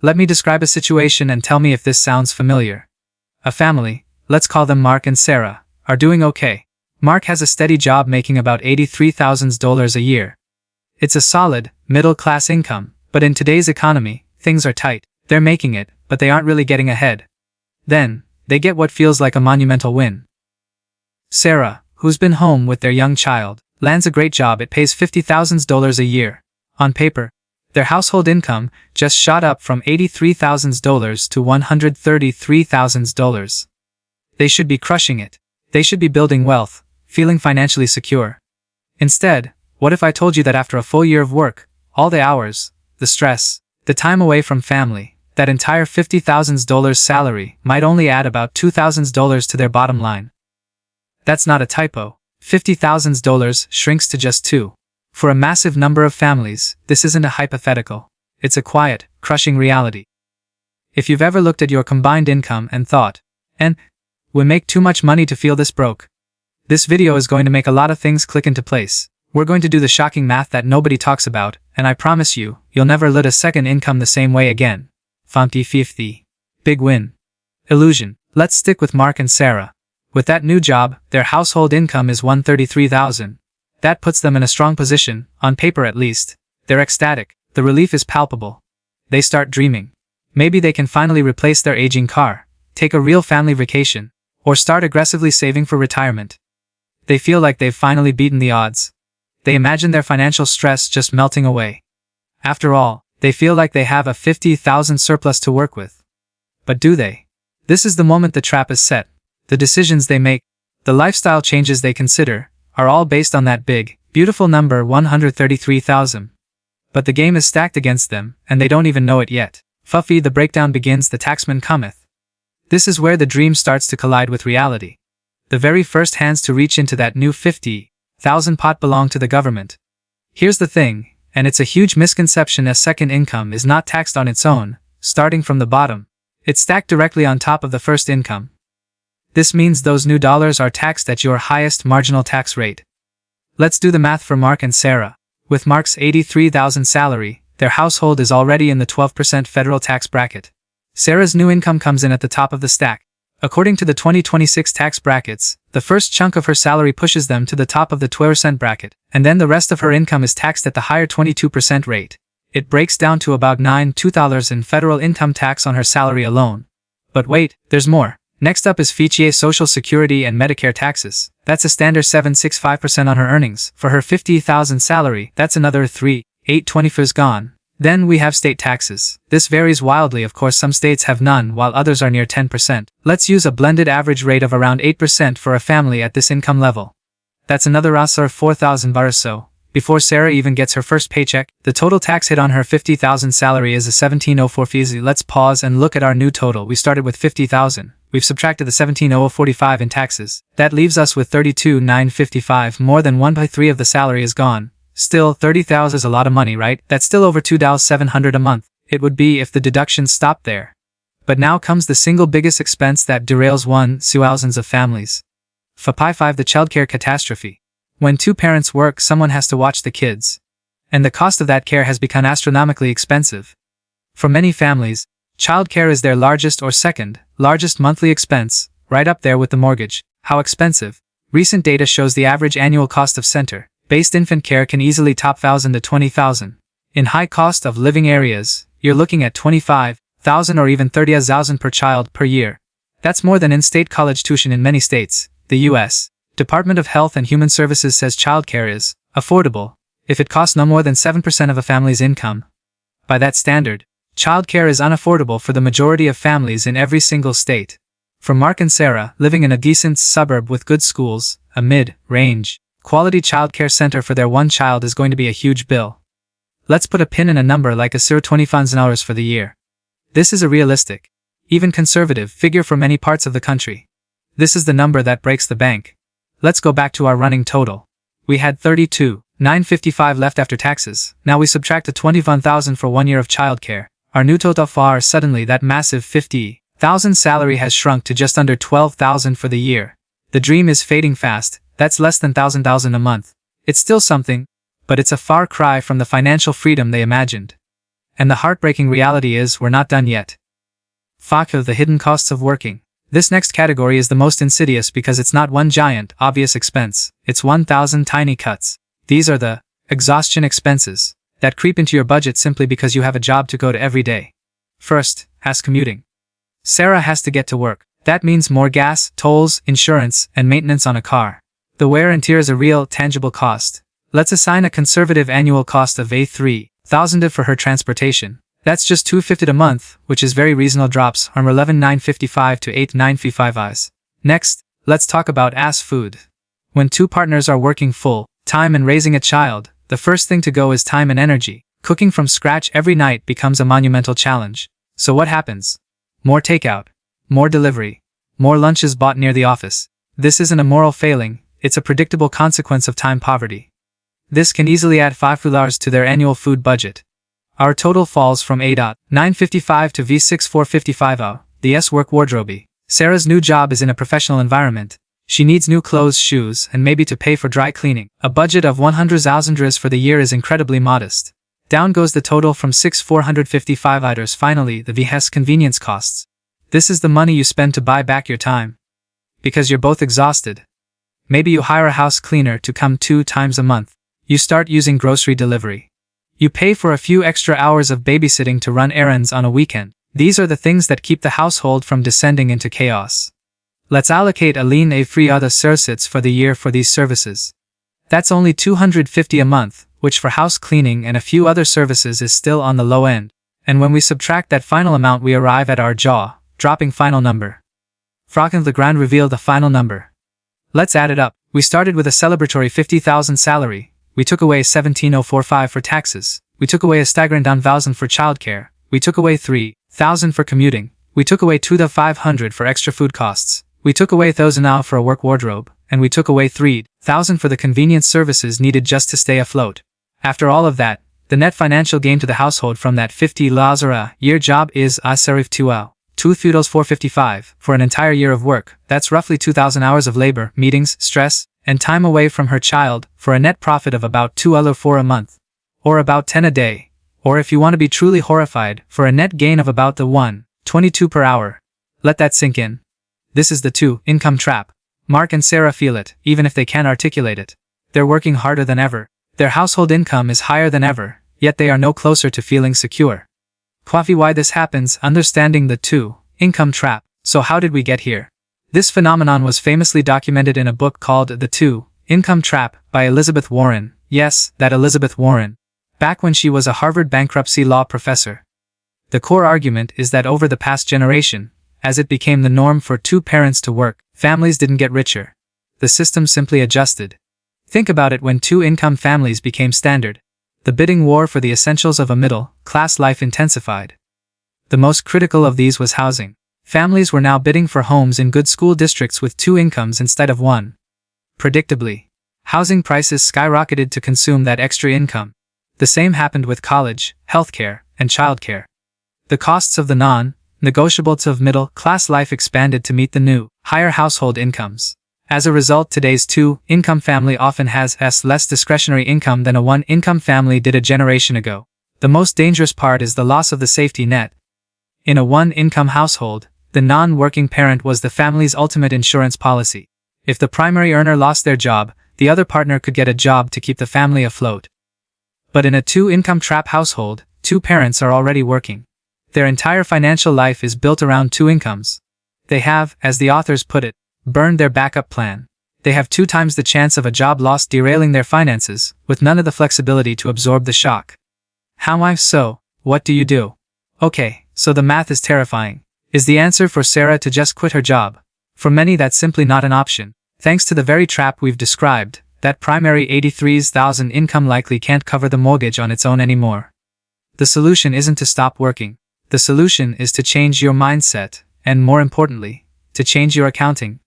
Let me describe a situation and tell me if this sounds familiar. A family, let's call them Mark and Sarah, are doing okay. Mark has a steady job making about $83,000 a year. It's a solid, middle-class income, but in today's economy, things are tight. They're making it, but they aren't really getting ahead. Then, they get what feels like a monumental win. Sarah, who's been home with their young child, lands a great job. It pays $50,000 a year. On paper, their household income just shot up from $83,000 to $133,000. They should be crushing it. They should be building wealth, feeling financially secure. Instead, what if I told you that after a full year of work, all the hours, the stress, the time away from family, that entire $50,000 salary might only add about $2,000 to their bottom line? That's not a typo. $50,000 shrinks to just $2. For a massive number of families, this isn't a hypothetical. It's a quiet, crushing reality. If you've ever looked at your combined income and thought, we make too much money to feel this broke, this video is going to make a lot of things click into place. We're going to do the shocking math that nobody talks about, and I promise you, you'll never live a second income the same way again. 50-50. Big win. Illusion. Let's stick with Mark and Sarah. With that new job, their household income is $133,000. That puts them in a strong position, on paper at least. They're ecstatic. The relief is palpable. They start dreaming. Maybe they can finally replace their aging car, take a real family vacation, or start aggressively saving for retirement. They feel like they've finally beaten the odds. They imagine their financial stress just melting away. After all, they feel like they have a $50,000 surplus to work with. But do they? This is the moment the trap is set. The decisions they make, the lifestyle changes they consider, are all based on that big, beautiful number $133,000. But the game is stacked against them, and they don't even know it yet. Fuffy, the breakdown begins. The taxman cometh. This is where the dream starts to collide with reality. The very first hands to reach into that new $50,000 pot belong to the government. Here's the thing, and it's a huge misconception: a second income is not taxed on its own, starting from the bottom. It's stacked directly on top of the first income. This means those new dollars are taxed at your highest marginal tax rate. Let's do the math for Mark and Sarah. With Mark's $83,000 salary, their household is already in the 12% federal tax bracket. Sarah's new income comes in at the top of the stack. According to the 2026 tax brackets, the first chunk of her salary pushes them to the top of the 12% bracket, and then the rest of her income is taxed at the higher 22% rate. It breaks down to about $9,200 in federal income tax on her salary alone. But wait, there's more. Next up is FHA, Social Security and Medicare taxes. That's a standard 7.65% on her earnings. For her $50,000 salary, that's another 3.825 gone. Then we have state taxes. This varies wildly. Of course, some states have none, while others are near 10%. Let's use a blended average rate of around 8% for a family at this income level. That's another $4,000 or so. Before Sarah even gets her first paycheck, the total tax hit on her $50,000 salary is a $1,704. Let's pause and look at our new total. We started with $50,000. We've subtracted the $17,045 in taxes. That leaves us with $32,955. More than 1/3 of the salary is gone. Still, $30,000 is a lot of money, right? That's still over $2,700 a month. It would be if the deductions stopped there. But now comes the single biggest expense that derails thousands of families. FP5, the childcare catastrophe. When two parents work, someone has to watch the kids. And the cost of that care has become astronomically expensive. For many families, childcare is their largest or second largest monthly expense, right up there with the mortgage. How expensive? Recent data shows the average annual cost of center-based infant care can easily top $1,000 to $20,000. In high cost of living areas, you're looking at $25,000 or even $30,000 per child per year. That's more than in-state college tuition in many states. The U.S. Department of Health and Human Services says childcare is affordable if it costs no more than 7% of a family's income. By that standard, childcare is unaffordable for the majority of families in every single state. For Mark and Sarah, living in a decent suburb with good schools, a mid-range, quality childcare center for their one child is going to be a huge bill. Let's put a pin in a number like a $20,000 for the year. This is a realistic, even conservative figure for many parts of the country. This is the number that breaks the bank. Let's go back to our running total. We had $32,955 left after taxes. Now we subtract the $21,000 for 1 year of childcare. Our new total far suddenly that massive $50,000 salary has shrunk to just under $12,000 for the year. The dream is fading fast. That's less than $1,000 a month. It's still something, but it's a far cry from the financial freedom they imagined. And the heartbreaking reality is we're not done yet. Frugal, the hidden costs of working. This next category is the most insidious because it's not one giant, obvious expense, it's 1,000 tiny cuts. These are the exhaustion expenses that creep into your budget simply because you have a job to go to every day. First, has commuting. Sarah has to get to work. That means more gas, tolls, insurance, and maintenance on a car. The wear and tear is a real, tangible cost. Let's assign a conservative annual cost of $3,000 for her transportation. That's just $250 a month, which is very reasonable drops from $11,955 to $8,955. Next, let's talk about food. When two partners are working full time and raising a child, the first thing to go is time and energy. Cooking from scratch every night becomes a monumental challenge. So what happens? More takeout, more delivery, more lunches bought near the office. This isn't a moral failing, it's a predictable consequence of time poverty. This can easily add $5 to their annual food budget. Our total falls from $8,955 to $6,455. The work wardrobe. Sarah's new job is in a professional environment. She needs new clothes, shoes, and maybe to pay for dry cleaning. A budget of $100,000 for the year is incredibly modest. Down goes the total from $6,455. Finally, the VS convenience costs. This is the money you spend to buy back your time. Because you're both exhausted. Maybe you hire a house cleaner to come 2 times a month. You start using grocery delivery. You pay for a few extra hours of babysitting to run errands on a weekend. These are the things that keep the household from descending into chaos. Let's allocate a free other services for the year for these services. That's only $250 a month, which for house cleaning and a few other services is still on the low end. And when we subtract that final amount we arrive at our jaw-dropping final number. Frugal the Grand revealed the final number. Let's add it up. We started with a celebratory $50,000 salary. We took away $17,045 for taxes. We took away a staggering $1,000 for childcare. We took away $3,000 for commuting. We took away $2,500 for extra food costs. We took away $1,000 for a work wardrobe. And we took away $3,000 for the convenience services needed just to stay afloat. After all of that, the net financial gain to the household from that $50,000 a year job is $2,455 for an entire year of work. That's roughly 2,000 hours of labor, meetings, stress, and time away from her child for a net profit of about $2,400 a month. Or about 10 a day. Or if you want to be truly horrified, for a net gain of about the $1.22 per hour. Let that sink in. This is the two-income trap. Mark and Sarah feel it, even if they can't articulate it. They're working harder than ever. Their household income is higher than ever, yet they are no closer to feeling secure. Why this happens, understanding the two-income trap. So how did we get here? This phenomenon was famously documented in a book called The Two-Income Trap by Elizabeth Warren. Yes, that Elizabeth Warren. Back when she was a Harvard bankruptcy law professor. The core argument is that over the past generation, as it became the norm for two parents to work, families didn't get richer. The system simply adjusted. Think about it when two-income families became standard. The bidding war for the essentials of a middle-class life intensified. The most critical of these was housing. Families were now bidding for homes in good school districts with 2 incomes instead of 1. Predictably, housing prices skyrocketed to consume that extra income. The same happened with college, healthcare, and childcare. The costs of the non-negotiables of middle-class life expanded to meet the new, higher household incomes. As a result, today's two-income family often has less discretionary income than a one-income family did a generation ago. The most dangerous part is the loss of the safety net. In a one-income household, the non-working parent was the family's ultimate insurance policy. If the primary earner lost their job, the other partner could get a job to keep the family afloat. But in a two-income trap household, 2 parents are already working. Their entire financial life is built around 2 incomes. They have, as the authors put it, burned their backup plan. They have 2 times the chance of a job loss derailing their finances, with none of the flexibility to absorb the shock. So, what do you do? Okay, so the math is terrifying. Is the answer for Sarah to just quit her job? For many that's simply not an option. Thanks to the very trap we've described, that primary $83,000 income likely can't cover the mortgage on its own anymore. The solution isn't to stop working. The solution is to change your mindset, and more importantly, to change your accounting.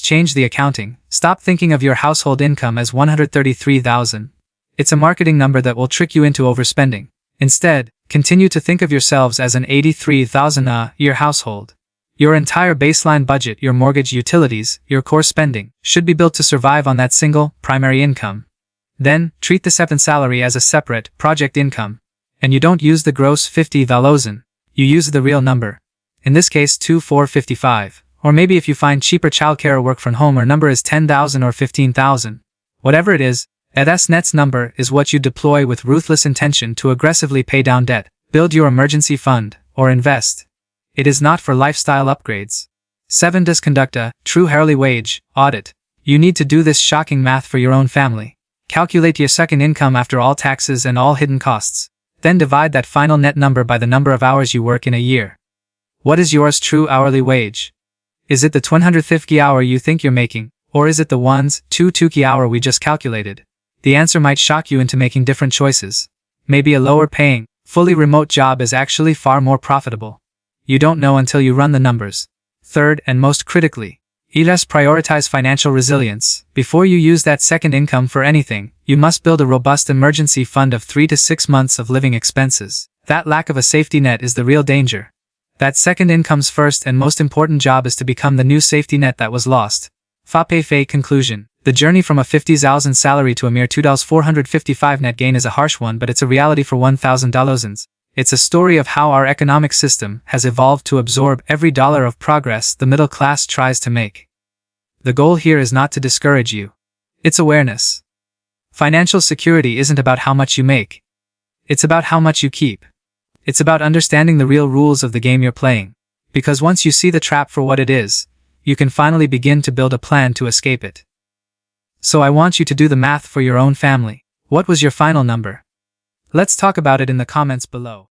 Change the accounting. Stop thinking of your household income as $133,000. It's a marketing number that will trick you into overspending. Instead, continue to think of yourselves as an $83,000 a year household. Your entire baseline budget, your mortgage, utilities, your core spending, should be built to survive on that single, primary income. Then, treat the seventh salary as a separate, project income. And you don't use the gross 50,000. You use the real number. In this case 2455. Or maybe if you find cheaper childcare or work from home, our number is 10,000 or 15,000. Whatever it is, that net's number is what you deploy with ruthless intention to aggressively pay down debt, build your emergency fund, or invest. It is not for lifestyle upgrades. 7. Conduct a true hourly wage audit. You need to do this shocking math for your own family. Calculate your second income after all taxes and all hidden costs. Then divide that final net number by the number of hours you work in a year. What is yours true hourly wage? Is it the 150 hour you think you're making, or is it the 2 hour we just calculated? The answer might shock you into making different choices. Maybe a lower paying, fully remote job is actually far more profitable. You don't know until you run the numbers. Third, and most critically, prioritize financial resilience. Before you use that second income for anything, you must build a robust emergency fund of 3 to 6 months of living expenses. That lack of a safety net is the real danger. That second income's first and most important job is to become the new safety net that was lost. Fa conclusion. The journey from a 50,000 salary to a mere $2,455 net gain is a harsh one, but it's a reality for $1,000. It's a story of how our economic system has evolved to absorb every dollar of progress the middle class tries to make. The goal here is not to discourage you. It's awareness. Financial security isn't about how much you make. It's about how much you keep. It's about understanding the real rules of the game you're playing. Because once you see the trap for what it is, you can finally begin to build a plan to escape it. So I want you to do the math for your own family. What was your final number? Let's talk about it in the comments below.